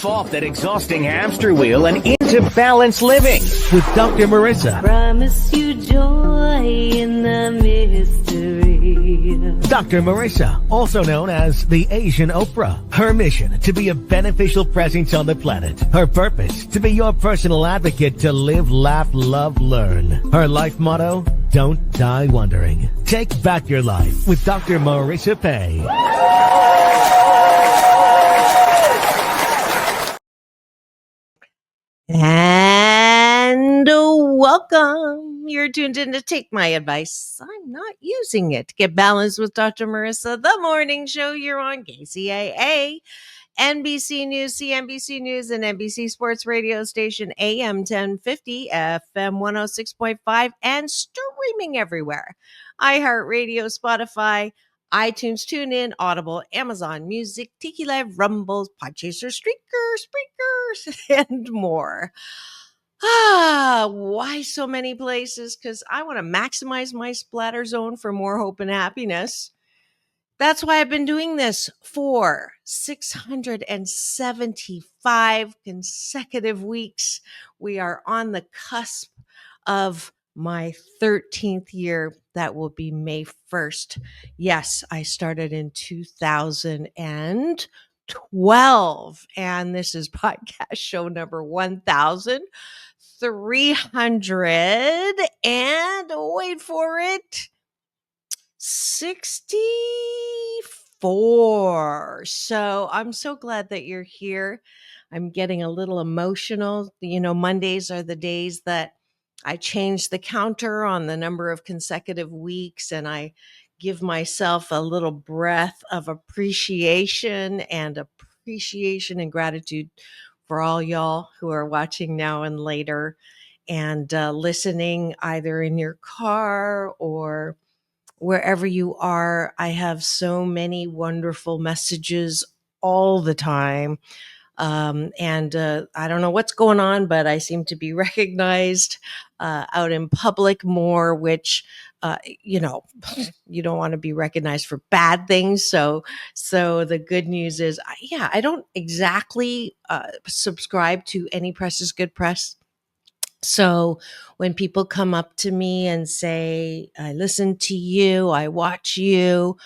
Off that exhausting hamster wheel and into balanced living with Dr. Marissa. Promise you joy in the mystery. Dr. Marissa, also known as the Asian Oprah. Her mission, to be a beneficial presence on the planet. Her purpose, to be your personal advocate to live, laugh, love, learn. Her life motto, don't die wondering. Take back your life with Dr. Marissa Pei. And welcome. You're tuned in to Take My Advice. I'm not using it. Get balanced with Dr. Marissa, the morning show. You're on KCAA, NBC News, CNBC News, and NBC Sports Radio Station AM 1050, FM 106.5, and streaming everywhere. iHeartRadio, Spotify, iTunes, TuneIn, Audible, Amazon Music, Tiki Live, Rumble, Podchaser, Spreakers, and more. Why so many places? Because I want to maximize my splatter zone for more hope and happiness. That's why I've been doing this for 675 consecutive weeks. We are on the cusp of my 13th year. That will be May 1st. Yes, I started in 2012, and this is podcast show number 1,300, and wait for it, 64. So I'm so glad that you're here. I'm getting a little emotional. You know, Mondays are the days that I change the counter on the number of consecutive weeks, and I give myself a little breath of appreciation and gratitude for all y'all who are watching now and later and listening either in your car or wherever you are. I have so many wonderful messages all the time. And I don't know what's going on, but I seem to be recognized out in public more, which, you know, you don't want to be recognized for bad things. So the good news is, I don't exactly subscribe to any press is good press. So when people come up to me and say, I listen to you, I watch you,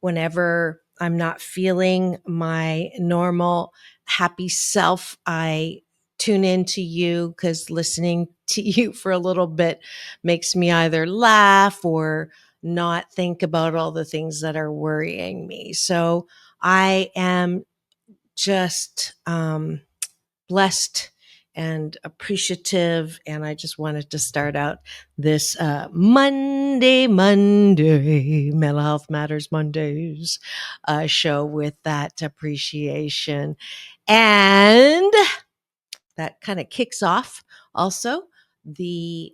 whenever I'm not feeling my normal happy self, I tune into you because listening to you for a little bit makes me either laugh or not think about all the things that are worrying me. So I am just blessed and appreciative. And I just wanted to start out this Monday, Mental Health Matters Mondays show with that appreciation. And that kind of kicks off also the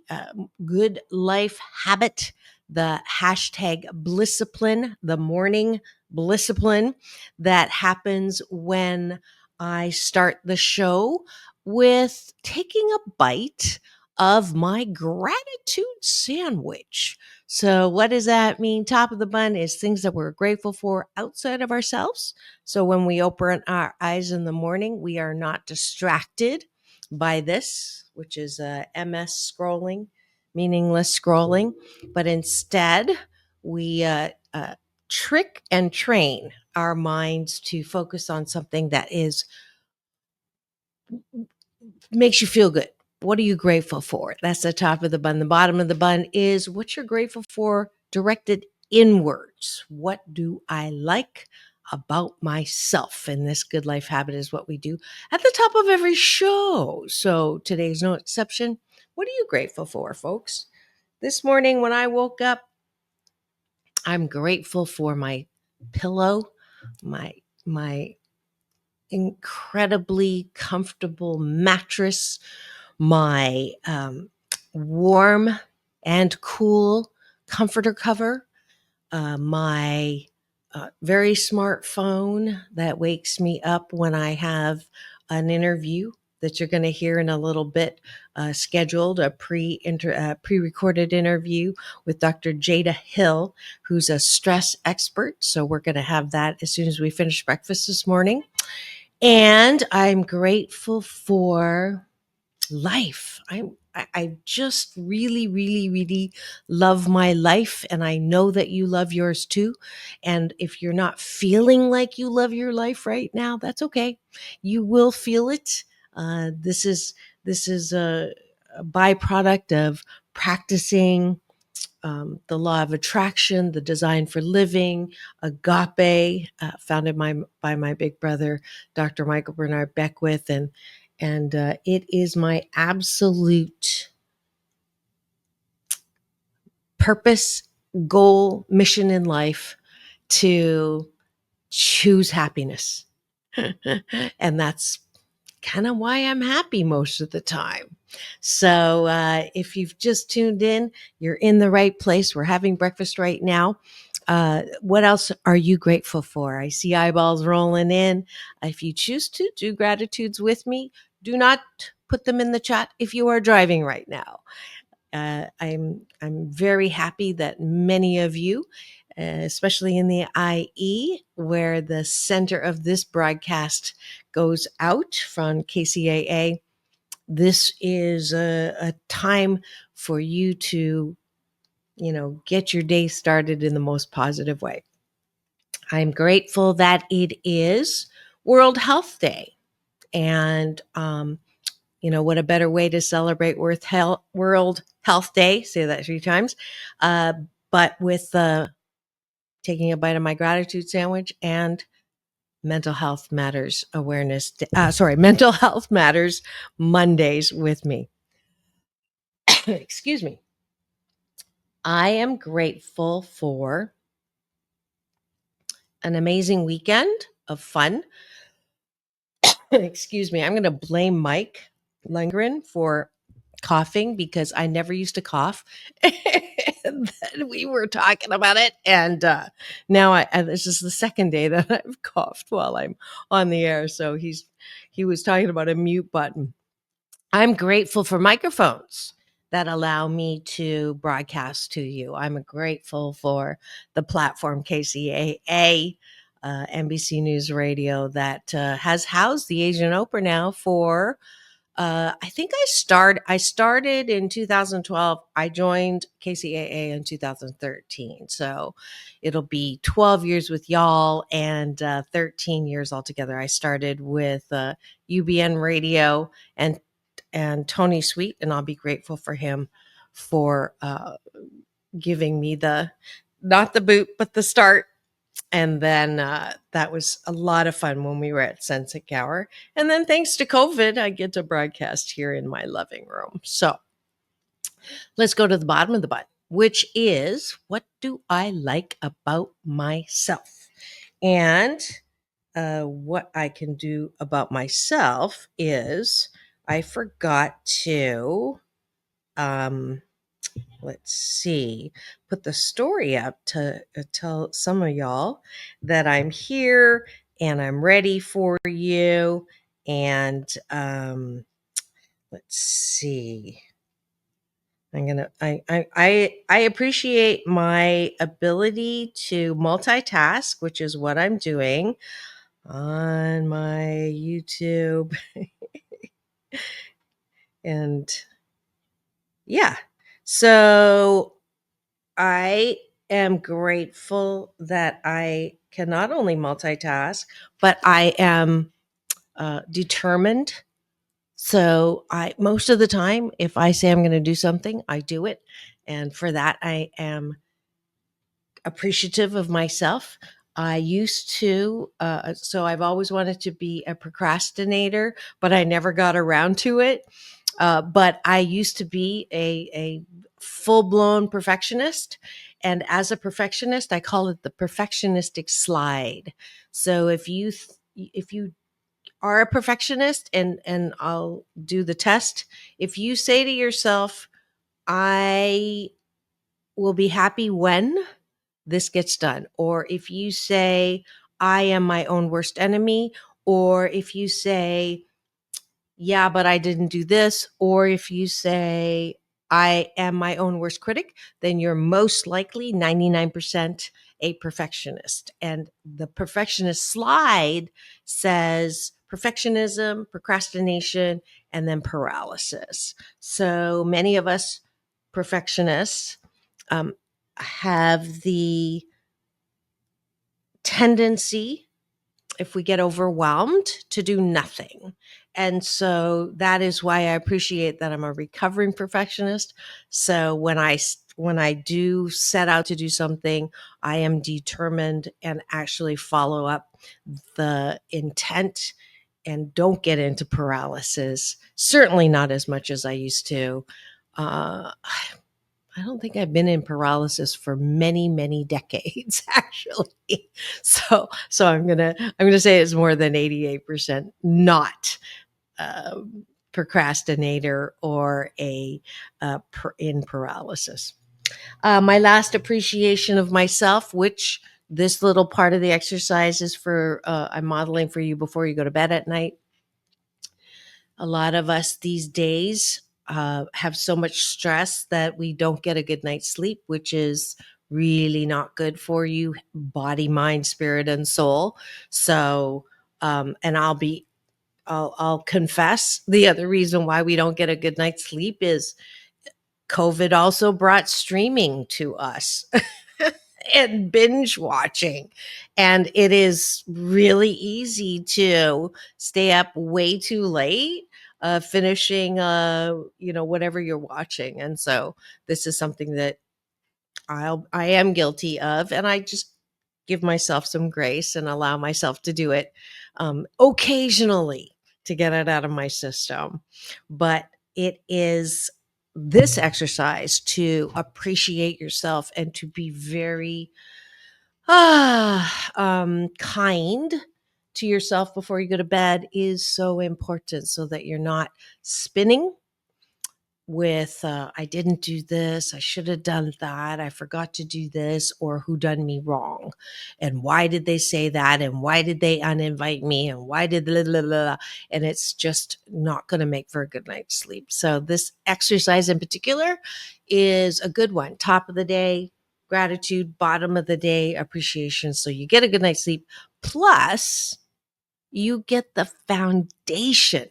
good life habit, the hashtag Blisscipline, the morning Blisscipline that happens when I start the show with taking a bite of my gratitude sandwich. So what does that mean? Top of the bun is things that we're grateful for outside of ourselves. So when we open our eyes in the morning, we are not distracted by this, which is MS scrolling, meaningless scrolling, but instead we trick and train our minds to focus on something that makes you feel good. What are you grateful for? That's the top of the bun. The bottom of the bun is what you're grateful for directed inwards. What do I like about myself? And this good life habit is what we do at the top of every show. So today's no exception. What are you grateful for, folks? This morning when I woke up, I'm grateful for my pillow, my incredibly comfortable mattress, my warm and cool comforter cover, my very smart phone that wakes me up when I have an interview that you're going to hear in a little bit, scheduled a pre-recorded interview with Dr. Jada Hill, who's a stress expert. So we're going to have that as soon as we finish breakfast this morning. And I'm grateful for life. I just really, really, really love my life. And I know that you love yours too. And if you're not feeling like you love your life right now, that's okay. You will feel it. This is a byproduct of practicing the law of attraction, the design for living, agape, founded by my big brother, Dr. Michael Bernard Beckwith, and it is my absolute purpose, goal, mission in life to choose happiness, and that's kind of why I'm happy most of the time. So if you've just tuned in, you're in the right place. We're having breakfast right now. What else are you grateful for? I see eyeballs rolling in. If you choose to do gratitudes with me, do not put them in the chat if you are driving right now. I'm very happy that many of you, especially in the IE, where the center of this broadcast goes out from KCAA. This is a time for you to, get your day started in the most positive way. I'm grateful that it is World Health Day, and what a better way to celebrate World Health Day, say that 3 times, but with taking a bite of my gratitude sandwich and Mental Health Matters Mental Health Matters Mondays with me. Excuse me. I am grateful for an amazing weekend of fun. Excuse me. I'm going to blame Mike Lundgren for coughing because I never used to cough. And then we were talking about it, and now this is the second day that I've coughed while I'm on the air. So he was talking about a mute button. I'm grateful for microphones that allow me to broadcast to you. I'm grateful for the platform KCAA, NBC News Radio, that has housed the Asian Oprah now for I think I started in 2012. I joined KCAA in 2013. So it'll be 12 years with y'all and 13 years altogether. I started with UBN Radio and Tony Sweet, and I'll be grateful for him for giving me not the boot, but the start. And then that was a lot of fun when we were at Sunset Gower. And then thanks to COVID, I get to broadcast here in my living room. So let's go to the bottom of the button, which is, what do I like about myself? And what I can do about myself is I forgot to let's see, put the story up to tell some of y'all that I'm here and I'm ready for you. And let's see. I appreciate my ability to multitask, which is what I'm doing on my YouTube. And yeah, so I am grateful that I can not only multitask, but I am determined. So most of the time, if I say I'm going to do something, I do it. And for that, I am appreciative of myself. I used to, so I've always wanted to be a procrastinator, but I never got around to it. But I used to be a full-blown perfectionist. And as a perfectionist, I call it the perfectionistic slide. So if you are a perfectionist, and I'll do the test, if you say to yourself, I will be happy when this gets done. Or if you say, I am my own worst enemy, or if you say, yeah, but I didn't do this, or if you say, I am my own worst critic, then you're most likely 99% a perfectionist. And the perfectionist slide says perfectionism, procrastination, and then paralysis. So many of us perfectionists have the tendency, if we get overwhelmed, to do nothing. And so that is why I appreciate that I'm a recovering perfectionist. So when I do set out to do something, I am determined and actually follow up the intent and don't get into paralysis. Certainly not as much as I used to. Uh, I don't think I've been in paralysis for many, many decades, actually. So I'm gonna say it's more than 88% not a procrastinator or in paralysis. My last appreciation of myself, which this little part of the exercise is for, I'm modeling for you before you go to bed at night. A lot of us these days have so much stress that we don't get a good night's sleep, which is really not good for you, body, mind, spirit, and soul. So, and I'll confess the other reason why we don't get a good night's sleep is COVID also brought streaming to us. And binge watching. And it is really easy to stay up way too late, finishing, whatever you're watching. And so this is something that I am guilty of, and I just give myself some grace and allow myself to do it occasionally to get it out of my system. But it is this exercise to appreciate yourself and to be very kind to yourself before you go to bed is so important so that you're not spinning with I didn't do this, I should have done that, I forgot to do this, or who done me wrong, and why did they say that, and why did they uninvite me, and why did blah, blah, blah, and it's just not going to make for a good night's sleep. So this exercise in particular is a good one. Top of the day gratitude, bottom of the day appreciation, so you get a good night's sleep, plus you get the foundation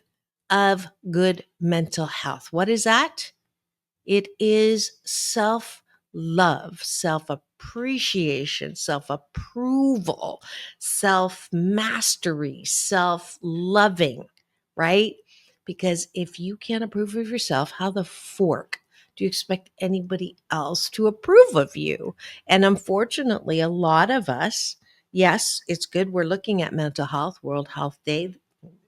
of good mental health. What is that? It is self love, self appreciation, self approval, self mastery, self loving, right? Because if you can't approve of yourself, how the fork do you expect anybody else to approve of you? And unfortunately, a lot of us, yes, it's good we're looking at mental health, World Health Day.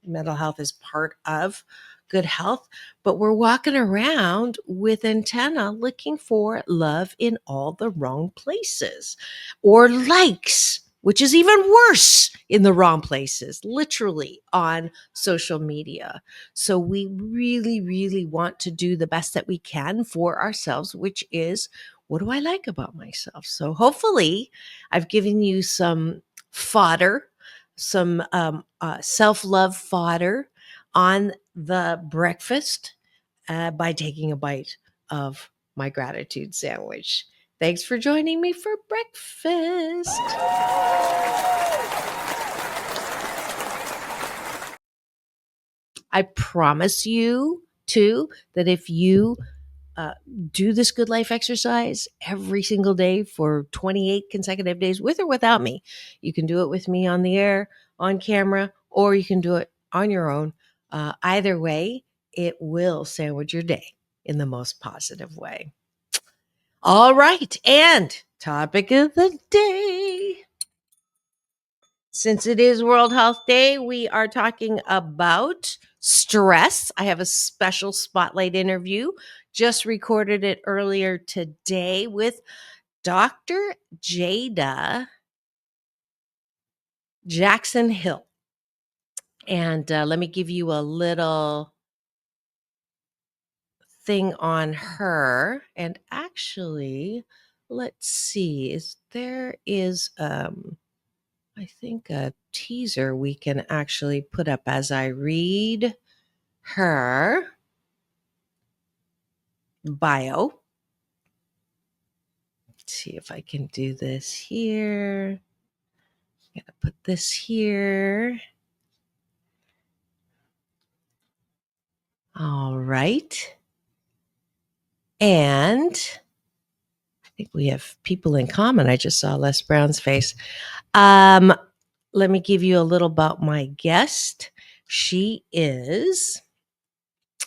Mental health is part of good health, but we're walking around with antenna looking for love in all the wrong places, or likes, which is even worse, in the wrong places, literally on social media. So we really, really want to do the best that we can for ourselves, which is, what do I like about myself? So hopefully I've given you some fodder, some self-love fodder on the breakfast by taking a bite of my gratitude sandwich. Thanks for joining me for breakfast. I promise you, too, that if you do this good life exercise every single day for 28 consecutive days, with or without me, you can do it with me on the air, on camera, or you can do it on your own. Either way, it will sandwich your day in the most positive way. All right. And topic of the day. Since it is World Health Day, we are talking about stress. I have a special spotlight interview. Just recorded it earlier today with Dr. Jada Jackson Hill. And let me give you a little thing on her. And actually, let's see. There is I think a teaser we can actually put up as I read her bio. Let's see if I can do this here. Gotta put this here. All right. And I think we have people in common. I just saw Les Brown's face. Let me give you a little about my guest. She is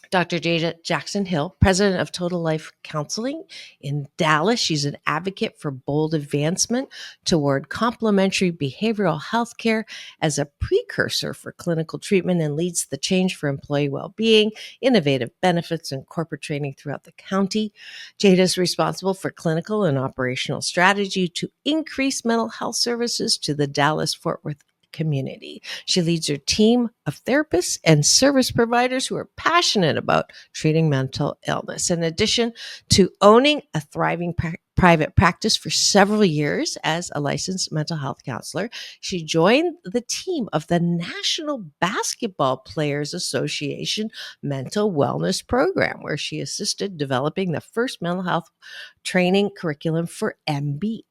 Dr. Jada Jackson Hill, president of Total Life Counseling in Dallas. She's an advocate for bold advancement toward complementary behavioral health care as a precursor for clinical treatment and leads the change for employee well-being, innovative benefits, and corporate training throughout the county. Jada is responsible for clinical and operational strategy to increase mental health services to the Dallas-Fort Worth community. She leads her team of therapists and service providers who are passionate about treating mental illness. In addition to owning a thriving private practice for several years as a licensed mental health counselor, she joined the team of the National Basketball Players Association Mental Wellness Program, where she assisted developing the first mental health training curriculum for NBA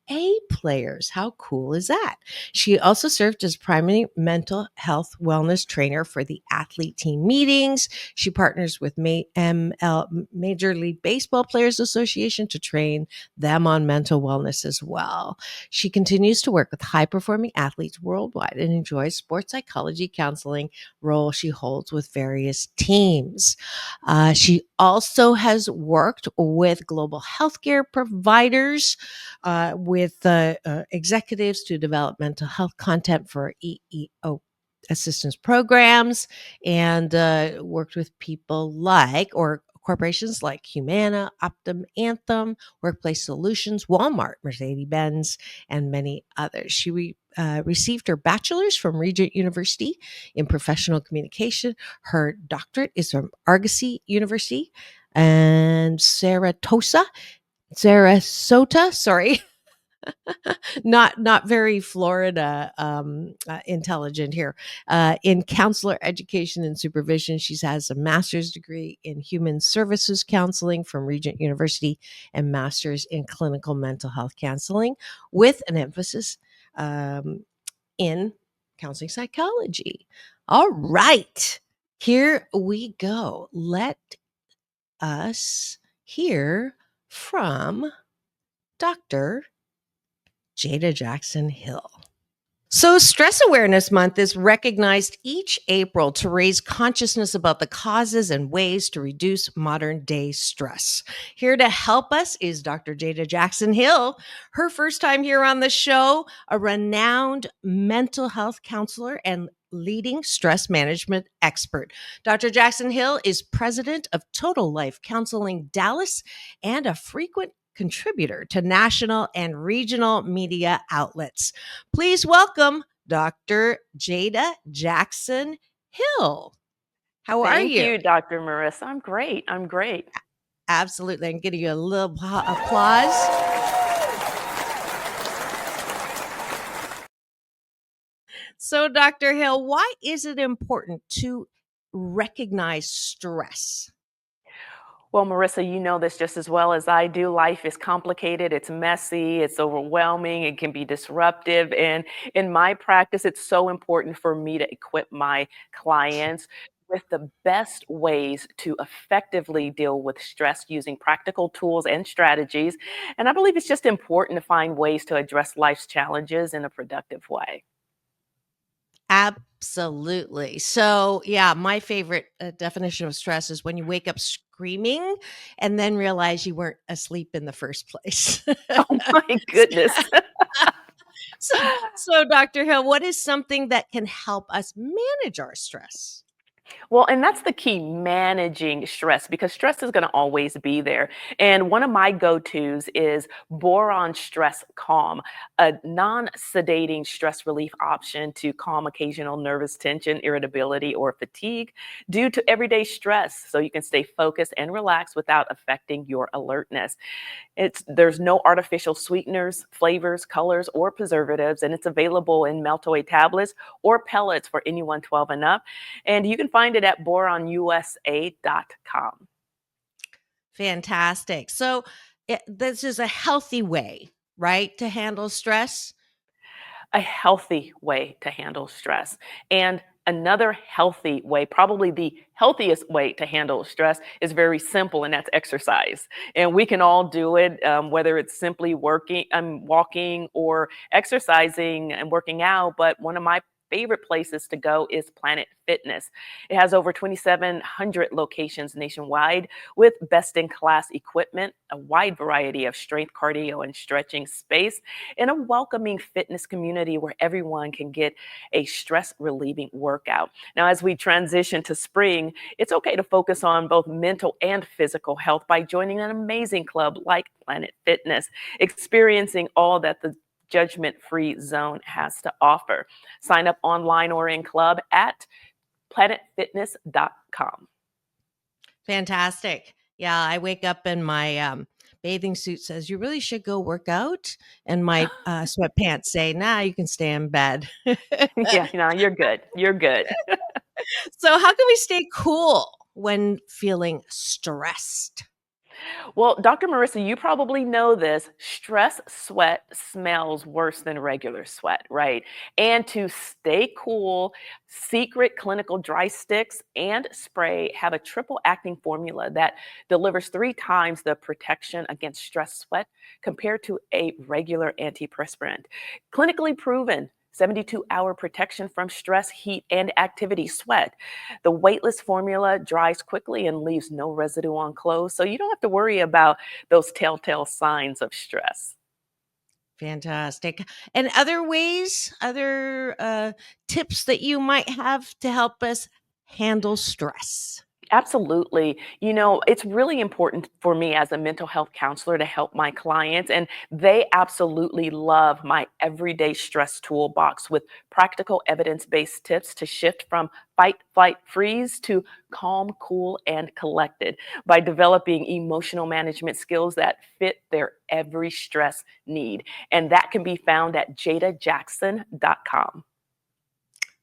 players. How cool is that? She also served as primary mental health wellness trainer for the athlete team meetings. She partners with Major League Baseball Players Association to train them on mental wellness as well. She continues to work with high-performing athletes worldwide and enjoys sports psychology counseling role she holds with various teams. She also has worked with global healthcare providers, with executives to develop mental health content for EEO assistance programs, and worked with people or corporations like Humana, Optum, Anthem, Workplace Solutions, Walmart, Mercedes-Benz, and many others. She received her bachelor's from Regent University in professional communication. Her doctorate is from Argosy University and Sarasota, sorry. Not very Florida intelligent here. In counselor education and supervision, she has a master's degree in human services counseling from Regent University and master's in clinical mental health counseling with an emphasis in counseling psychology. All right, here we go. Let us hear from Dr. Jada Jackson Hill. So, Stress Awareness Month is recognized each April to raise consciousness about the causes and ways to reduce modern day stress. Here to help us is Dr. Jada Jackson Hill. Her first time here on the show, a renowned mental health counselor and leading stress management expert. Dr. Jackson Hill is president of Total Life Counseling Dallas and a frequent contributor to national and regional media outlets. Please welcome Dr. Jada Jackson Hill. How are you? Thank you, Dr. Marissa. I'm great. Absolutely. I'm giving you a little applause. So, Dr. Hill, why is it important to recognize stress? Well, Marissa, you know this just as well as I do. Life is complicated, it's messy, it's overwhelming, it can be disruptive. And in my practice, it's so important for me to equip my clients with the best ways to effectively deal with stress using practical tools and strategies. And I believe it's just important to find ways to address life's challenges in a productive way. Absolutely. So, yeah, my favorite definition of stress is when you wake up screaming and then realize you weren't asleep in the first place. Oh my goodness. So, Dr. Hill, what is something that can help us manage our stress? Well, and that's the key, managing stress, because stress is going to always be there. And one of my go tos is boron stress calm, a non sedating stress relief option to calm occasional nervous tension, irritability, or fatigue due to everyday stress. So you can stay focused and relaxed without affecting your alertness. There's no artificial sweeteners, flavors, colors, or preservatives, and it's available in Meltoid tablets or pellets for anyone 12 and up. And you can find it at boronusa.com. Fantastic. So this is a healthy way, right, to handle stress. A healthy way to handle stress. And another healthy way, probably the healthiest way to handle stress, is very simple, and that's exercise. And we can all do it, whether it's simply walking, or exercising and working out. But one of my favorite places to go is Planet Fitness. It has over 2,700 locations nationwide with best in class equipment, a wide variety of strength, cardio, and stretching space, and a welcoming fitness community where everyone can get a stress relieving workout. Now, as we transition to spring, it's okay to focus on both mental and physical health by joining an amazing club like Planet Fitness, experiencing all that the judgment-free zone has to offer. Sign up online or in club at planetfitness.com. Fantastic. Yeah, I wake up in my bathing suit says you really should go work out, and my sweatpants say, "Nah, you can stay in bed." Yeah, no, you're good. You're good. So, how can we stay cool when feeling stressed? Well, Dr. Marissa, you probably know this. Stress sweat smells worse than regular sweat, right? And to stay cool, Secret Clinical Dry Sticks and Spray have a triple acting formula that delivers 3 times the protection against stress sweat compared to a regular antiperspirant. Clinically proven. 72-hour protection from stress, heat, and activity sweat. The weightless formula dries quickly and leaves no residue on clothes, so you don't have to worry about those telltale signs of stress. Fantastic. And other tips that you might have to help us handle stress? Absolutely. It's really important for me as a mental health counselor to help my clients, and they absolutely love my everyday stress toolbox with practical evidence based tips to shift from fight, flight, freeze to calm, cool, and collected by developing emotional management skills that fit their every stress need. And that can be found at jadajackson.com.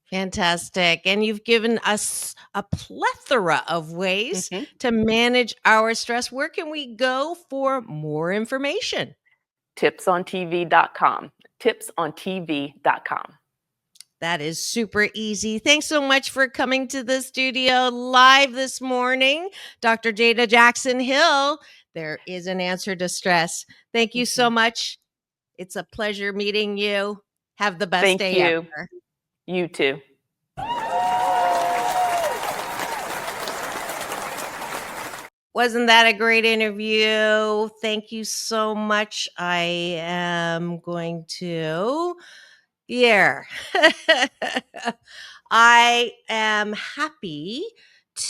Fantastic. And you've given us a plethora of ways Mhm. to manage our stress. Where can we go for more information? Tipsontv.com. Tipsontv.com. That is super easy. Thanks so much for coming to the studio live this morning, Dr. Jada Jackson Hill. There is an answer to stress. Thank you so Mhm. much. It's a pleasure meeting you. Have the best Thank day you. ever. You too. Wasn't that a great interview? Thank you so much. I am going to, yeah. I am happy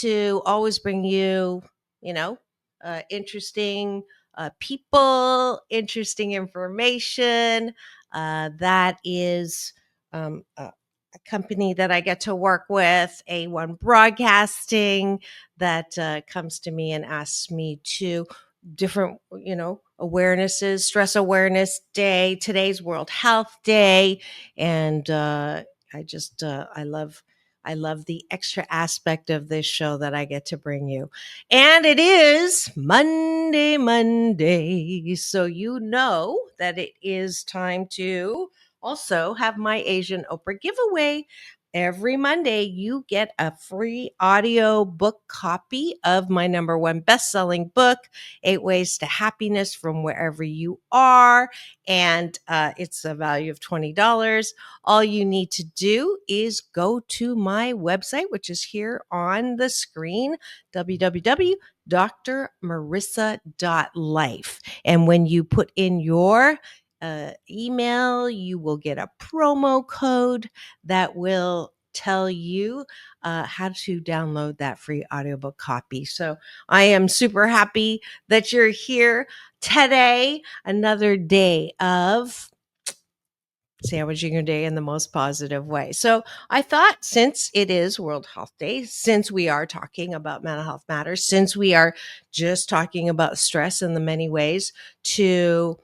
to always bring you, interesting people, interesting information. That is a company that I get to work with, A1 Broadcasting, that comes to me and asks me to different, awarenesses, stress awareness day, today's World Health Day. And I love the extra aspect of this show that I get to bring you. And it is Monday. So you know that it is time to also have my Asian Oprah giveaway. Every Monday, you get a free audio book copy of my number one best-selling book, 8 Ways to Happiness from Wherever You Are. And it's a value of $20. All you need to do is go to my website, which is here on the screen, www.drmarissa.life. And when you put in your email, you will get a promo code that will tell you how to download that free audiobook copy. So I am super happy that you're here today. Another day of sandwiching your day in the most positive way. So I thought, since it is World Health Day, since we are talking about mental health matters, since we are just talking about stress in the many ways to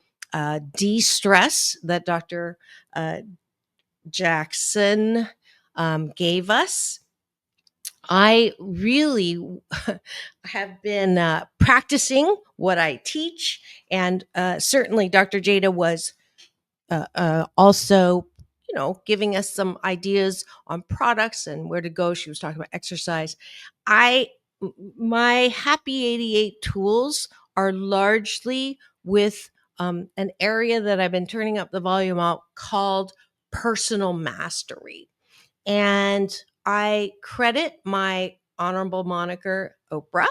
de-stress that Dr. Jackson gave us, I really have been practicing what I teach. And certainly Dr. Jada was also, giving us some ideas on products and where to go. She was talking about exercise. My Happy 88 tools are largely with an area that I've been turning up the volume out called personal mastery. And I credit my honorable moniker, Oprah,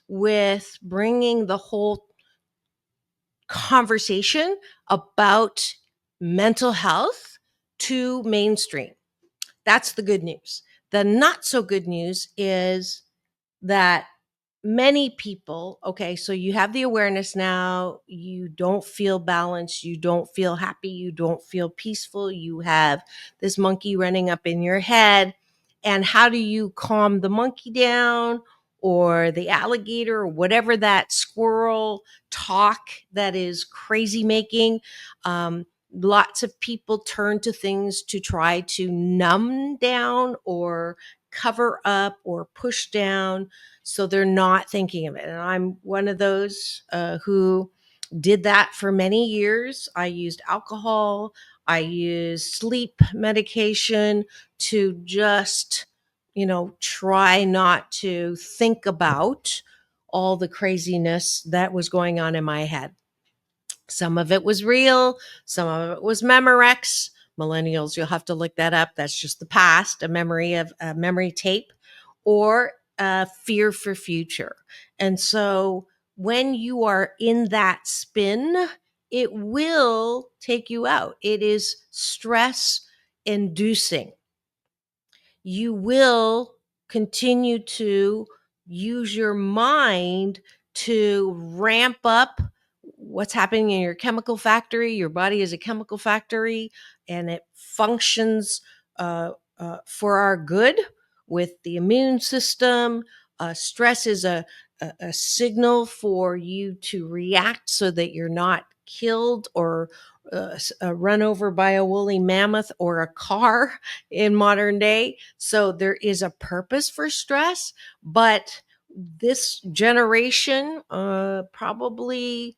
with bringing the whole conversation about mental health to mainstream. That's the good news. The not so good news is that many people, okay, so you have the awareness now, you don't feel balanced, you don't feel happy, you don't feel peaceful, you have this monkey running up in your head. And how do you calm the monkey down, or the alligator, or whatever that squirrel talk that is crazy making? Lots of people turn to things to try to numb down or cover up or push down, so they're not thinking of it. And I'm one of those who did that for many years. I used alcohol, I used sleep medication to just, try not to think about all the craziness that was going on in my head. Some of it was real, some of it was Memorex. Millennials, you'll have to look that up. That's just the past, a memory tape, or fear for future. And so when you are in that spin, it will take you out. It is stress inducing. You will continue to use your mind to ramp up what's happening in your chemical factory. Your body is a chemical factory, and it functions for our good with the immune system. Stress is a signal for you to react so that you're not killed or run over by a woolly mammoth or a car in modern day. So there is a purpose for stress, but this generation, probably,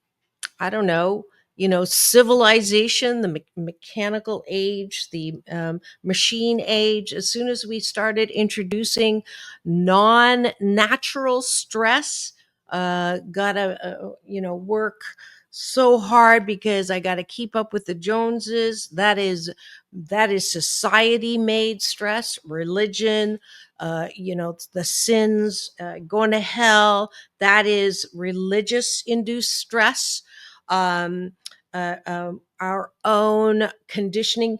I don't know, civilization, the mechanical age, the machine age, as soon as we started introducing non-natural stress, gotta, work so hard because I got to keep up with the Joneses. That is society made stress, religion, the sins, going to hell. That is religious induced stress. Our own conditioning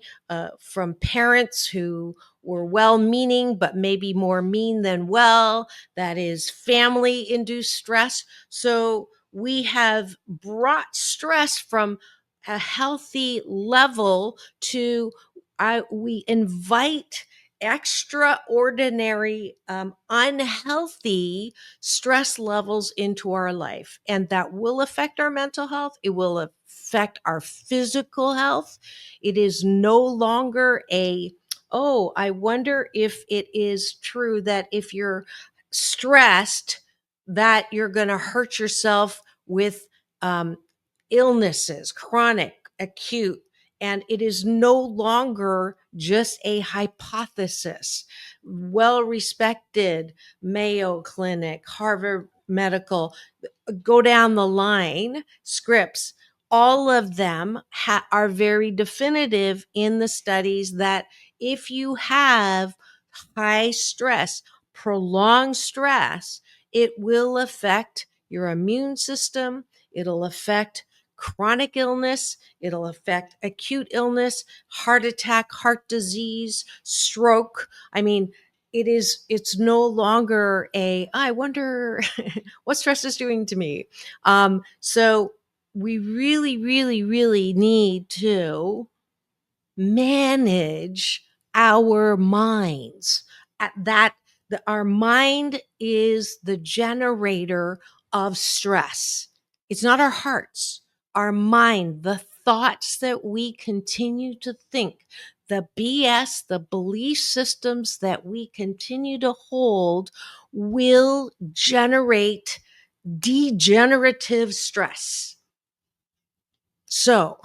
from parents who were well-meaning but maybe more mean than well. That is family induced stress. So we have brought stress from a healthy level to we invite extraordinary, unhealthy stress levels into our life. And that will affect our mental health. It will affect our physical health. It is no longer I wonder if it is true that if you're stressed, that you're going to hurt yourself with illnesses, chronic, acute. And it is no longer just a hypothesis. Well respected Mayo Clinic, Harvard Medical, go down the line, Scripps, all of them are very definitive in the studies that if you have high stress, prolonged stress, it will affect your immune system. It'll affect chronic illness. It'll affect acute illness, heart attack, heart disease, stroke. I mean, it's no longer I wonder what stress is doing to me. So we really, really, really need to manage our minds at that. Our mind is the generator of stress. It's not our hearts, our mind, the thoughts that we continue to think, the BS, the belief systems that we continue to hold will generate degenerative stress. So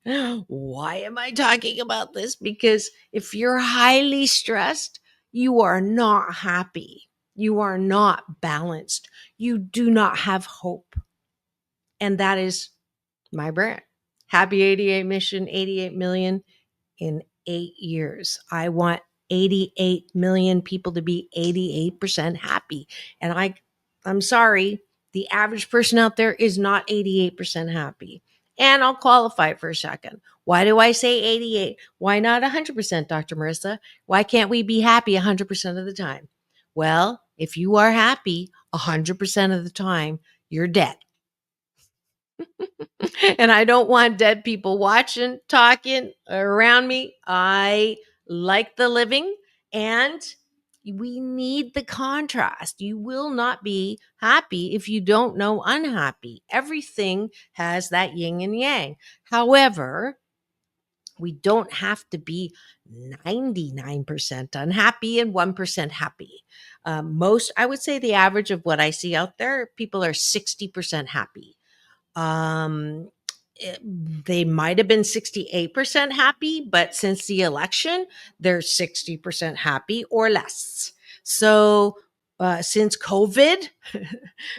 why am I talking about this? Because if you're highly stressed, you are not happy. You are not balanced. You do not have hope. And that is my brand. Happy 88 mission, 88 million in 8 years. I want 88 million people to be 88% happy. And I'm sorry, the average person out there is not 88% happy. And I'll qualify it for a second. Why do I say 88? Why not 100%, Dr. Marissa? Why can't we be happy 100% of the time? Well, if you are happy 100% of the time, you're dead. And I don't want dead people watching, talking around me. I like the living, and we need the contrast. You will not be happy if you don't know unhappy. Everything has that yin and yang. However, we don't have to be 99% unhappy and 1% happy. I would say the average of what I see out there, people are 60% happy. They might have been 68% happy, but since the election, they're 60% happy or less. So since COVID,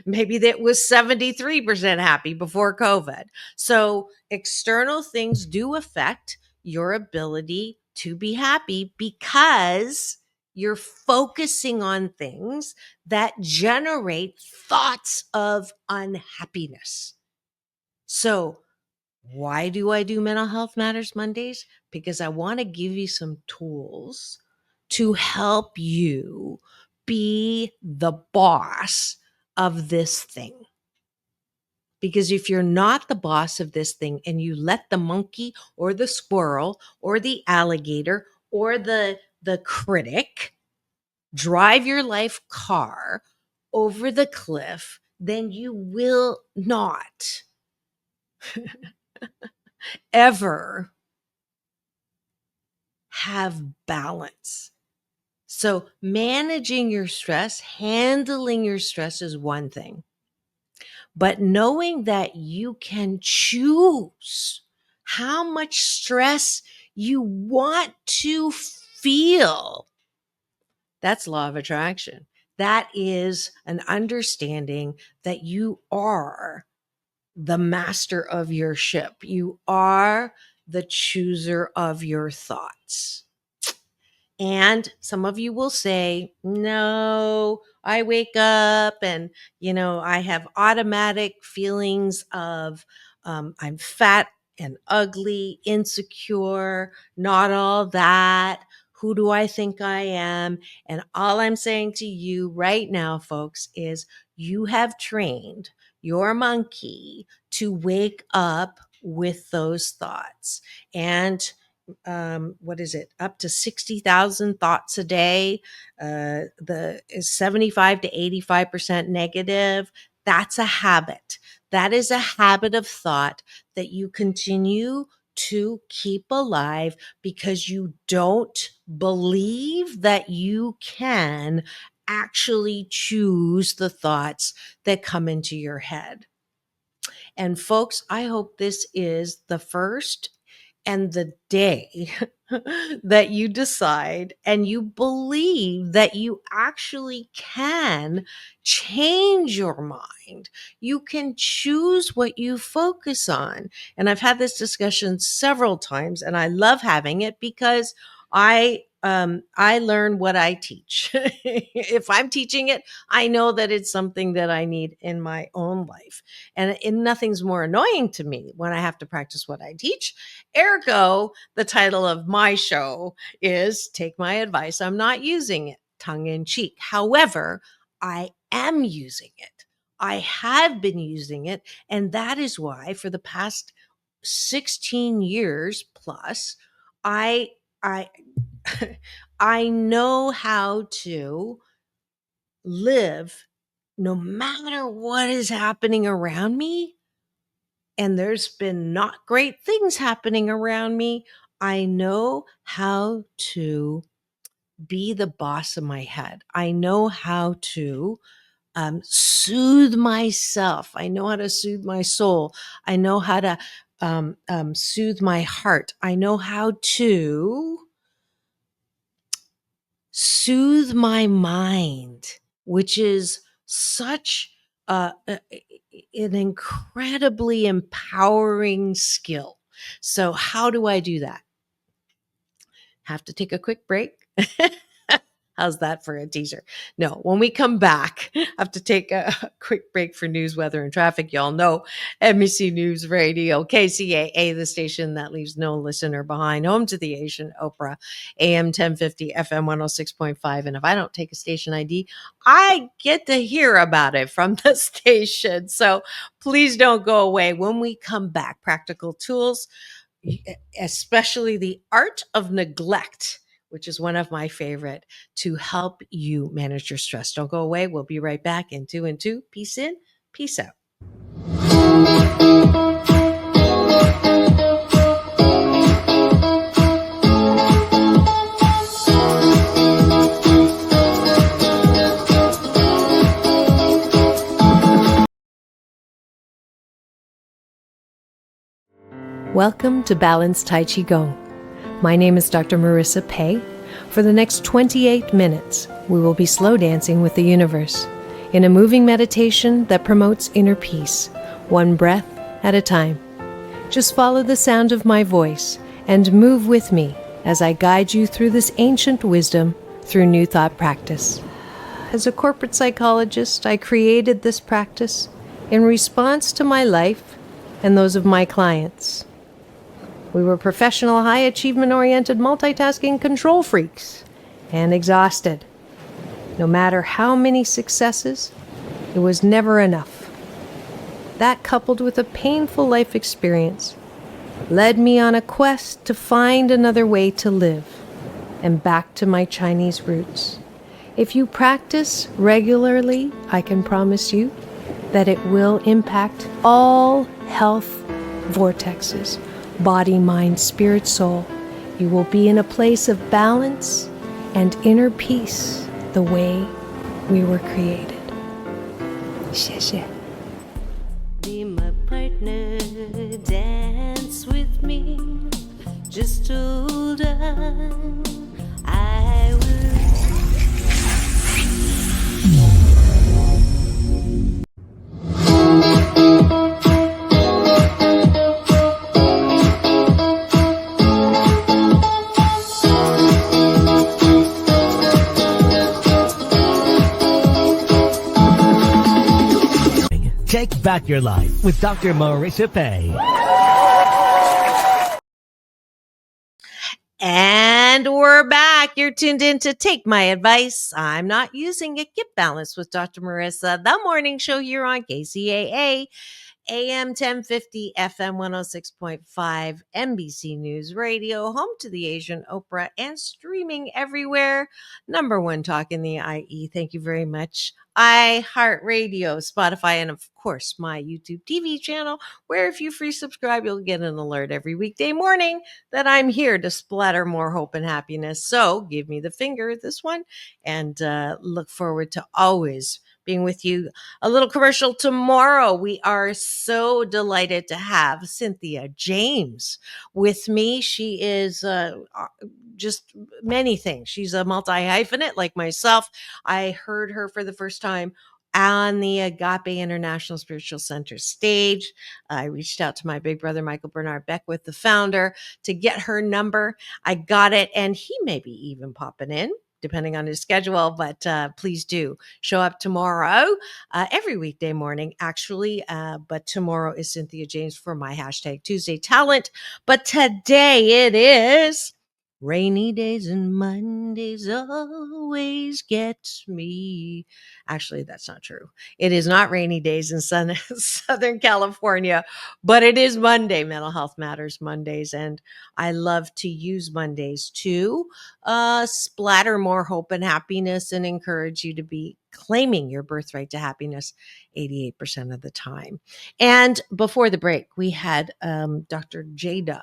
maybe that was 73% happy before COVID. So external things do affect your ability to be happy because you're focusing on things that generate thoughts of unhappiness. So, why do I do Mental Health Matters Mondays? Because I want to give you some tools to help you be the boss of this thing. Because if you're not the boss of this thing and you let the monkey or the squirrel or the alligator or the critic drive your life car over the cliff, then you will not ever have balance. So managing your stress, handling your stress is one thing. But knowing that you can choose how much stress you want to feel, that's law of attraction. That is an understanding that you are the master of your ship. You are the chooser of your thoughts. And some of you will say, no, I wake up and, I have automatic feelings of I'm fat and ugly, insecure, not all that. Who do I think I am? And all I'm saying to you right now, folks, is you have trained your monkey to wake up with those thoughts. And what is it, up to 60,000 thoughts a day, the 75 to 85% negative. That's a habit. That is a habit of thought that you continue to keep alive because you don't believe that you can actually choose the thoughts that come into your head. And folks, I hope this is the first and the day that you decide and you believe that you actually can change your mind. You can choose what you focus on. And I've had this discussion several times, and I love having it because I learn what I teach. If I'm teaching it, I know that it's something that I need in my own life. And nothing's more annoying to me when I have to practice what I teach. Ergo, the title of my show is Take My Advice. I'm not using it tongue in cheek. However, I am using it. I have been using it. And that is why for the past 16 years plus, I I know how to live no matter what is happening around me. And there's been not great things happening around me. I know how to be the boss of my head. I know how to soothe myself. I know how to soothe my soul. I know how to soothe my heart. I know how to soothe my mind, which is such an incredibly empowering skill. So, how do I do that? Have to take a quick break. How's that for a teaser? No, when we come back, I have to take a quick break for news, weather, and traffic. Y'all know NBC News Radio, KCAA, the station that leaves no listener behind, home to the Asian Opera, AM 1050, FM 106.5. And if I don't take a station ID, I get to hear about it from the station. So please don't go away. When we come back, practical tools, especially the art of neglect, which is one of my favorite, to help you manage your stress. Don't go away. We'll be right back in 2 and 2. Peace in, peace out. Welcome to Balanced Tai Chi Gong. My name is Dr. Marissa Pei. For the next 28 minutes, we will be slow dancing with the universe in a moving meditation that promotes inner peace, one breath at a time. Just follow the sound of my voice and move with me as I guide you through this ancient wisdom through New Thought practice. As a corporate psychologist, I created this practice in response to my life and those of my clients. We were professional, high achievement-oriented, multitasking control freaks and exhausted. No matter how many successes, it was never enough. That, coupled with a painful life experience, led me on a quest to find another way to live and back to my Chinese roots. If you practice regularly, I can promise you that it will impact all health vortexes. Body, mind, spirit, soul. You will be in a place of balance and inner peace the way we were created. 谢谢. Be my partner, dance with me, just hold on, I will. Take back your life with Dr. Marissa Pei. And we're back. You're tuned in to Take My Advice. I'm not using it. Get balanced with Dr. Marissa, the morning show here on KCAA. AM 1050, FM 106.5, NBC News Radio, home to the Asian Opera, and streaming everywhere. Number one talk in the IE. Thank you very much. iHeartRadio, Spotify, and of course, my YouTube TV channel, where if you free subscribe, you'll get an alert every weekday morning that I'm here to splatter more hope and happiness. So give me the finger, this one, and look forward to always being with you. A little commercial tomorrow. We are so delighted to have Cynthia James with me. She is just many things. She's a multi-hyphenate like myself. I heard her for the first time on the Agape International Spiritual Center stage. I reached out to my big brother, Michael Bernard Beckwith, the founder, to get her number. I got it, and he may be even popping in, depending on his schedule, but please do show up tomorrow, every weekday morning, actually. But tomorrow is Cynthia James for my hashtag Tuesday Talent. But today it is rainy days and Mondays always get me. Actually, that's not true. It is not rainy days in Southern California, but it is Monday, Mental Health Matters Mondays. And I love to use Mondays to splatter more hope and happiness and encourage you to be claiming your birthright to happiness 88% of the time. And before the break, we had Dr. Jada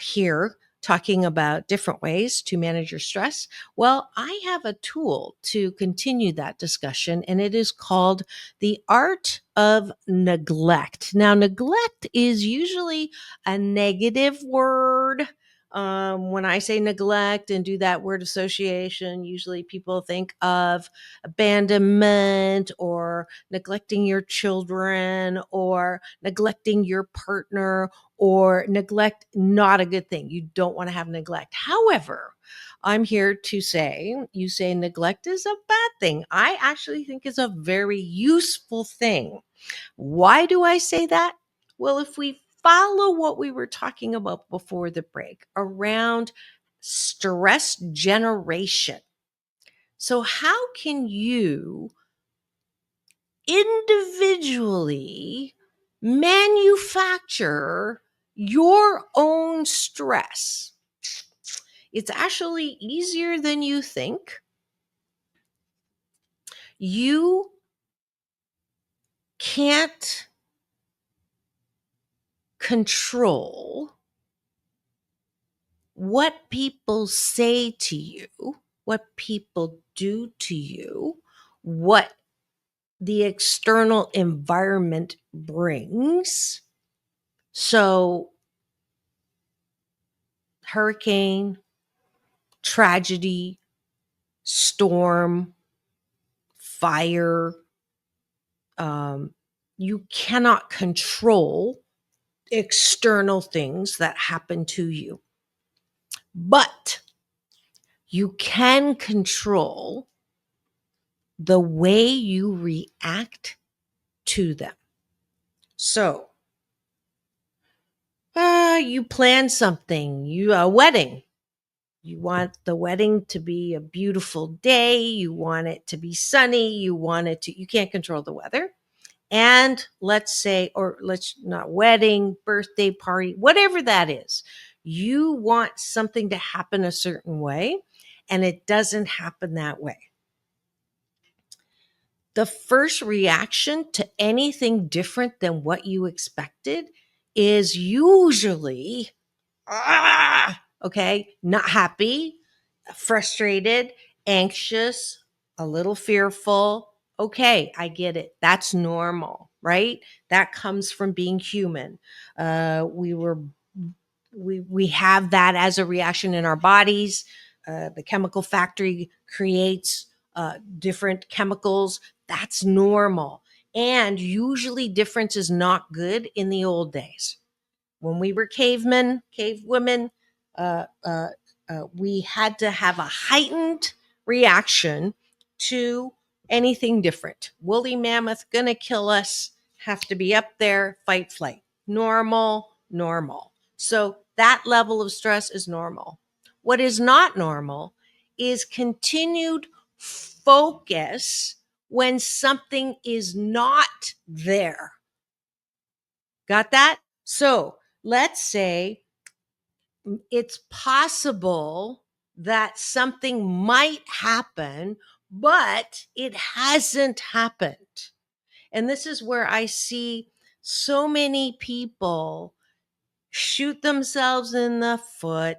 here talking about different ways to manage your stress. Well, I have a tool to continue that discussion, and it is called the art of neglect. Now, neglect is usually a negative word. When I say neglect and do that word association, usually people think of abandonment or neglecting your children or neglecting your partner, or neglect, not a good thing. You don't want to have neglect. However, I'm here to say, you say neglect is a bad thing. I actually think it's a very useful thing. Why do I say that? Well, if we follow what we were talking about before the break around stress generation. So how can you individually manufacture your own stress? It's actually easier than you think. You can't control what people say to you, what people do to you, what the external environment brings. So, hurricane, tragedy, storm, fire, you cannot control external things that happen to you, but you can control the way you react to them. So, you plan something, a wedding. You want the wedding to be a beautiful day. You want it to be sunny. You can't control the weather. And let's not wedding, birthday party, whatever that is. You want something to happen a certain way, and it doesn't happen that way. The first reaction to anything different than what you expected is usually, not happy, frustrated, anxious, a little fearful. Okay, I get it. That's normal, right? That comes from being human. We have that as a reaction in our bodies. The chemical factory creates different chemicals. That's normal. And usually difference is not good in the old days. When we were cavemen, cave women, we had to have a heightened reaction to anything different. Woolly mammoth gonna kill us, have to be up there, fight, flight. Normal. So that level of stress is normal. What is not normal is continued focus when something is not there. Got that? So let's say it's possible that something might happen, but it hasn't happened. And this is where I see so many people shoot themselves in the foot,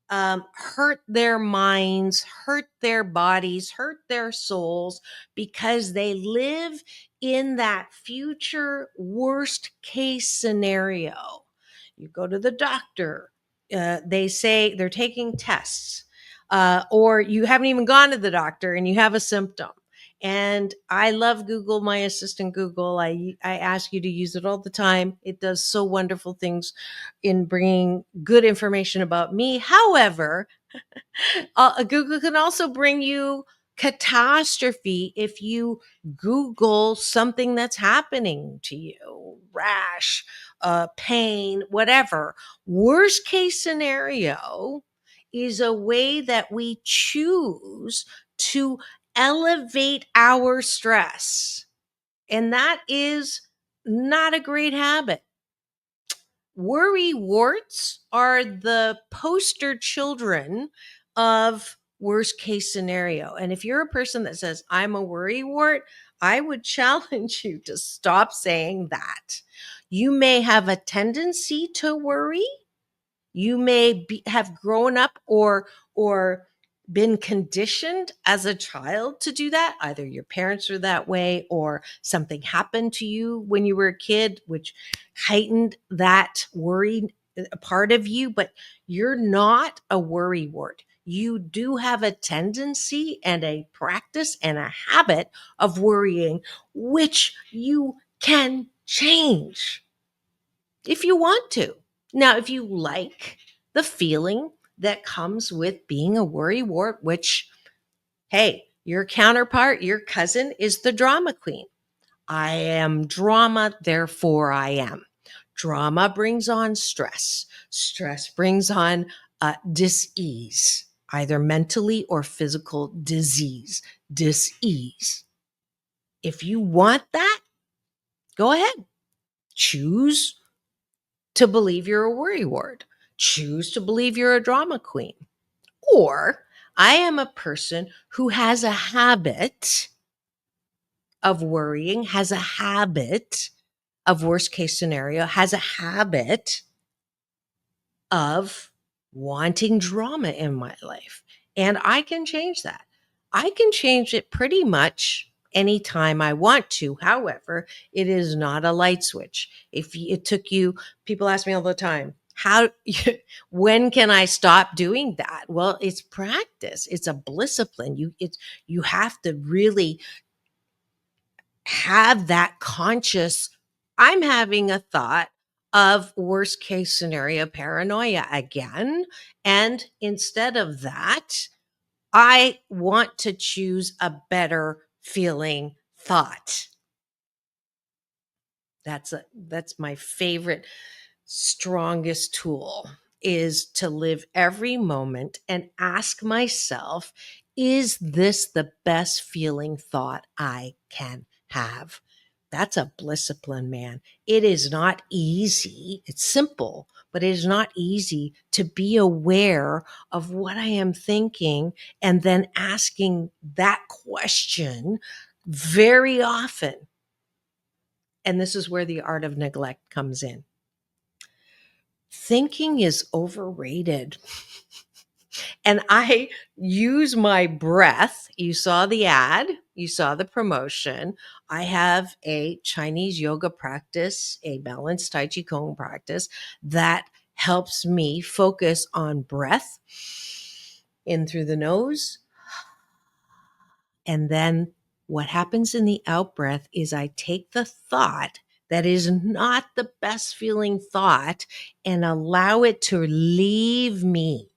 hurt their minds, hurt their bodies, hurt their souls, because they live in that future worst case scenario. You go to the doctor, they say they're taking tests, or you haven't even gone to the doctor and you have a symptom. And I love Google, my assistant Google. I ask you to use it all the time. It does so wonderful things in bringing good information about me. However, Google can also bring you catastrophe if you Google something that's happening to you, rash, pain, whatever. Worst case scenario is a way that we choose to elevate our stress. And that is not a great habit. Worry warts are the poster children of worst case scenario. And if you're a person that says, I'm a worry wart, I would challenge you to stop saying that. You may have a tendency to worry. You may have grown up or been conditioned as a child to do that. Either your parents are that way or something happened to you when you were a kid, which heightened that worry part of you. But you're not a worry wart. You do have a tendency and a practice and a habit of worrying, which you can change if you want to. Now, if you like the feeling that comes with being a worry wart, which, hey, your counterpart, your cousin, is the drama queen. I am drama, therefore I am. Drama brings on stress. Stress brings on dis-ease, either mentally or physical disease, dis-ease. If you want that, go ahead. Choose to believe you're a worry wart. Choose to believe you're a drama queen. Or I am a person who has a habit of worrying, has a habit of worst case scenario, has a habit of wanting drama in my life. And I can change that. I can change it pretty much anytime I want to. However, it is not a light switch. If it took you, people ask me all the time, when can I stop doing that? Well, it's practice. It's a discipline. You have to really have that conscious, I'm having a thought of worst case scenario paranoia again. And instead of that, I want to choose a better feeling thought. That's my favorite, strongest tool, is to live every moment and ask myself, is this the best feeling thought I can have? That's a discipline, man. It is not easy. It's simple, but it is not easy to be aware of what I am thinking and then asking that question very often. And this is where the art of neglect comes in. Thinking is overrated. And I use my breath. You saw the ad, you saw the promotion. I have a Chinese yoga practice, a balanced Tai Chi Kung practice that helps me focus on breath in through the nose. And then what happens in the out breath is I take the thought that is not the best feeling thought and allow it to leave me.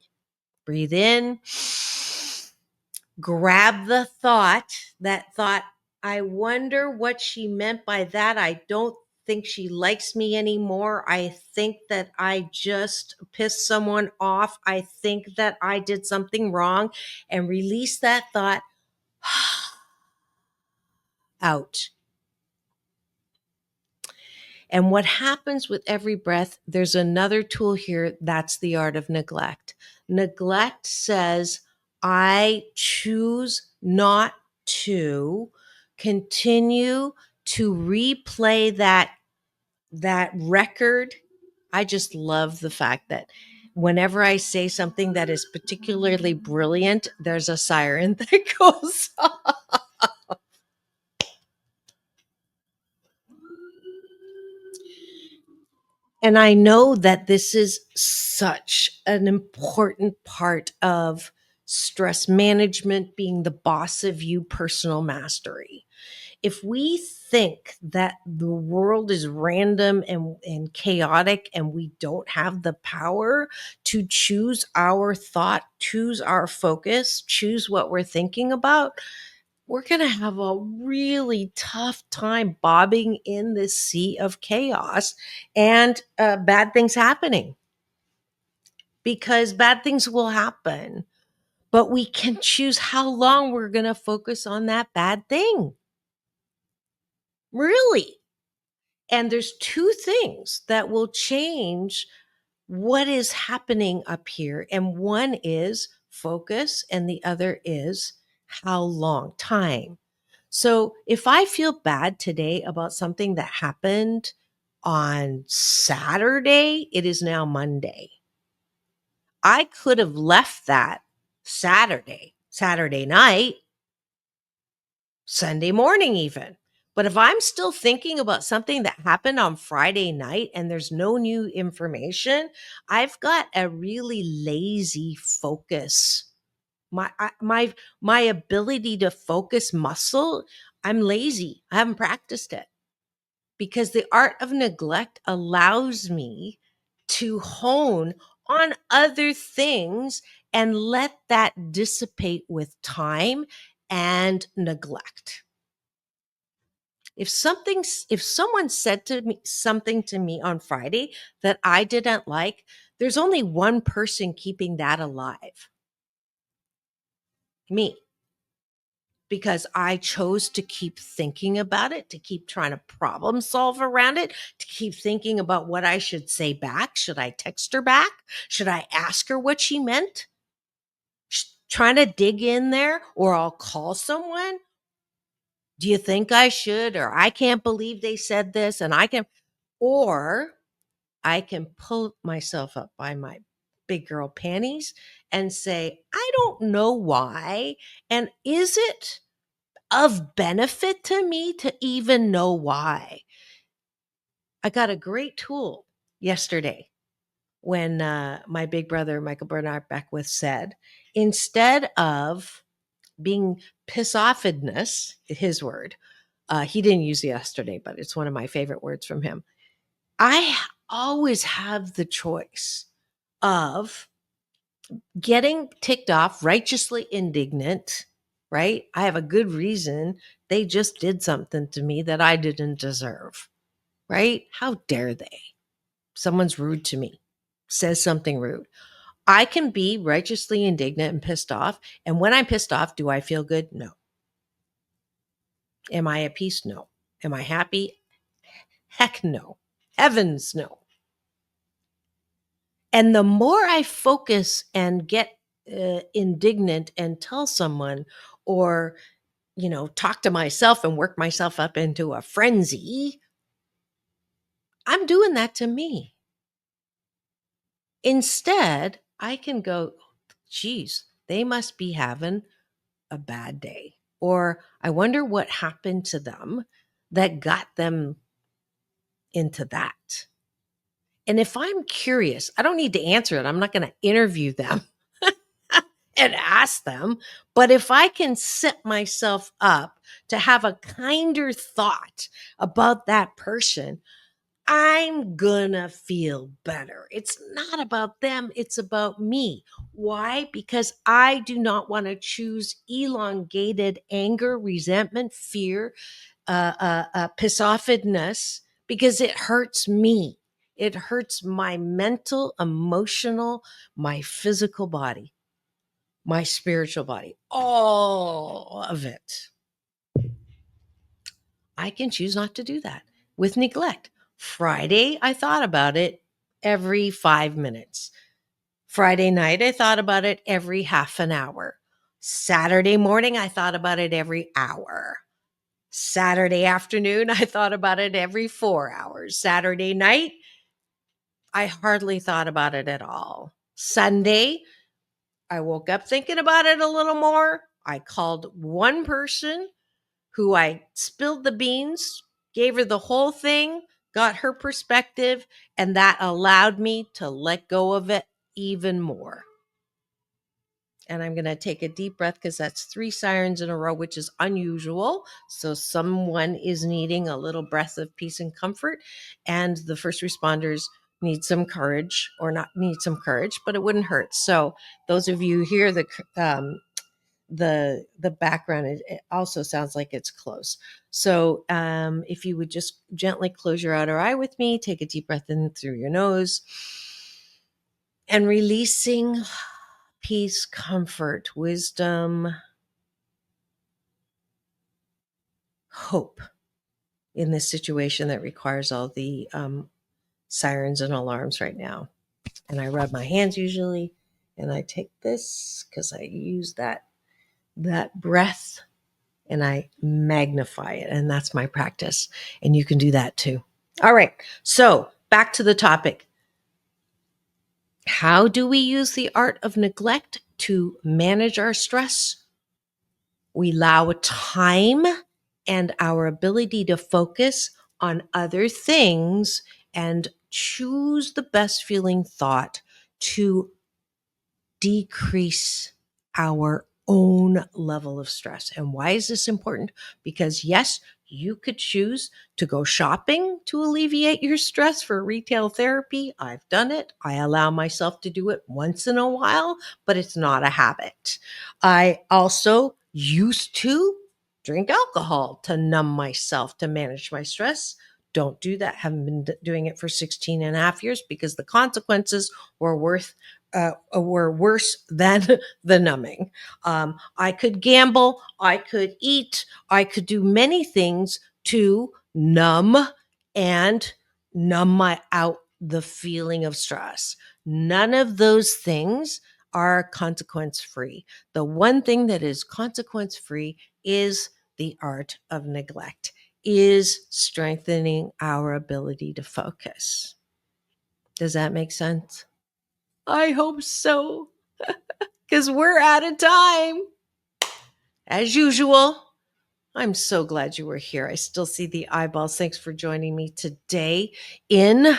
Breathe in, grab the thought, I wonder what she meant by that. I don't think she likes me anymore. I think that I just pissed someone off. I think that I did something wrong, and release that thought out. And what happens with every breath, there's another tool here. That's the art of neglect. Neglect says, I choose not to continue to replay that record. I just love the fact that whenever I say something that is particularly brilliant, there's a siren that goes off. And I know that this is such an important part of stress management, being the boss of you, personal mastery. If we think that the world is random and chaotic and we don't have the power to choose our thought, choose our focus, choose what we're thinking about, we're going to have a really tough time bobbing in this sea of chaos and bad things happening, because bad things will happen, but we can choose how long we're going to focus on that bad thing. Really. And there's two things that will change what is happening up here. And one is focus, and the other is how long, time. So if I feel bad today about something that happened on Saturday, it is now Monday. I could have left that Saturday night, Sunday morning even. But if I'm still thinking about something that happened on Friday night and there's no new information, I've got a really lazy focus. My ability to focus muscle, I'm lazy. I haven't practiced it, because the art of neglect allows me to hone on other things and let that dissipate with time and neglect. If someone said to me something to me on Friday that I didn't like, there's only one person keeping that alive. Me. Because I chose to keep thinking about it, to keep trying to problem solve around it, to keep thinking about what I should say back. Should I text her back? Should I ask her what she meant? Trying to dig in there, or I'll call someone. Do you think I should? Or I can't believe they said this, and or I can pull myself up by my big girl panties and say, I don't know why. And is it of benefit to me to even know why? I got a great tool yesterday when my big brother, Michael Bernard Beckwith, said, instead of being piss-offedness, his word, he didn't use it yesterday, but it's one of my favorite words from him. I always have the choice of getting ticked off, righteously indignant, right? I have a good reason. They just did something to me that I didn't deserve, right? How dare they? Someone's rude to me, says something rude. I can be righteously indignant and pissed off. And when I'm pissed off, do I feel good? No. Am I at peace? No. Am I happy? Heck no. Heavens no. And the more I focus and get indignant and tell someone, or, talk to myself and work myself up into a frenzy, I'm doing that to me. Instead, I can go, geez, they must be having a bad day. Or I wonder what happened to them that got them into that. And if I'm curious, I don't need to answer it. I'm not going to interview them and ask them. But if I can set myself up to have a kinder thought about that person, I'm gonna feel better. It's not about them, it's about me. Why? Because I do not want to choose elongated anger, resentment, fear, piss-offedness, because it hurts me. It hurts my mental, emotional, my physical body, my spiritual body, all of it. I can choose not to do that with neglect. Friday, I thought about it every 5 minutes. Friday night, I thought about it every half an hour. Saturday morning, I thought about it every hour. Saturday afternoon, I thought about it every 4 hours. Saturday night, I hardly thought about it at all. Sunday, I woke up thinking about it a little more. I called one person who I spilled the beans, gave her the whole thing, got her perspective, and that allowed me to let go of it even more. And I'm going to take a deep breath because that's 3 sirens in a row, which is unusual. So someone is needing a little breath of peace and comfort. And the first responders need some courage, or not need some courage, but it wouldn't hurt. So those of you hear the background, it also sounds like it's close. So if you would just gently close your outer eye with me, take a deep breath in through your nose, and releasing peace, comfort, wisdom, hope in this situation that requires all the sirens and alarms right now. And I rub my hands usually, and I take this because I use that breath and I magnify it. And that's my practice. And you can do that too. All right. So back to the topic. How do we use the art of neglect to manage our stress? We allow time and our ability to focus on other things and choose the best feeling thought to decrease our own level of stress. And why is this important? Because yes, you could choose to go shopping to alleviate your stress for retail therapy. I've done it. I allow myself to do it once in a while, but it's not a habit. I also used to drink alcohol to numb myself, to manage my stress. Don't do that. Haven't been doing it for 16 and a half years because the consequences were worse than the numbing. I could gamble, I could eat, I could do many things to numb out the feeling of stress. None of those things are consequence free. The one thing that is consequence free is the art of neglect, is strengthening our ability to focus. Does that make sense? I hope so, because we're out of time. As usual, I'm so glad you were here. I still see the eyeballs. Thanks for joining me today in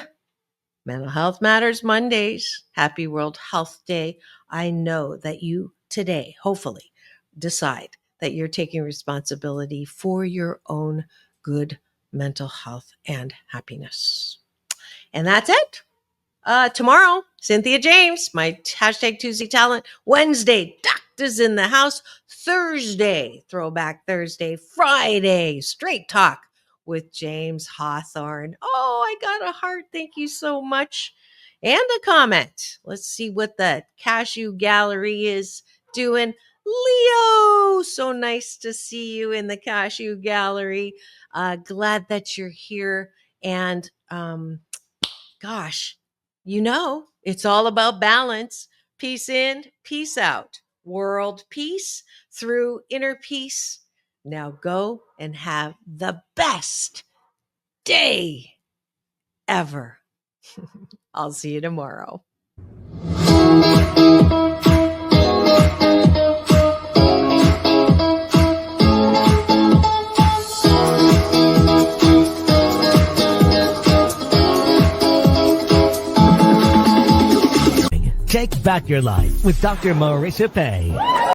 Mental Health Matters Mondays. Happy World Health Day. I know that you today, hopefully, decide that you're taking responsibility for your own good mental health and happiness. And that's it. Tomorrow, Cynthia James, my hashtag Tuesday Talent. Wednesday, Doctors in the House. Thursday, Throwback Thursday. Friday, Straight Talk with James Hawthorne. Oh, I got a heart. Thank you so much. And a comment. Let's see what the Cashew Gallery is doing. Leo, so nice to see you in the Cashew Gallery. Glad that you're here. And gosh, you know, it's all about balance. Peace in, peace out. World peace through inner peace. Now go and have the best day ever. I'll see you tomorrow. Take back your life with Dr. Marissa Pei.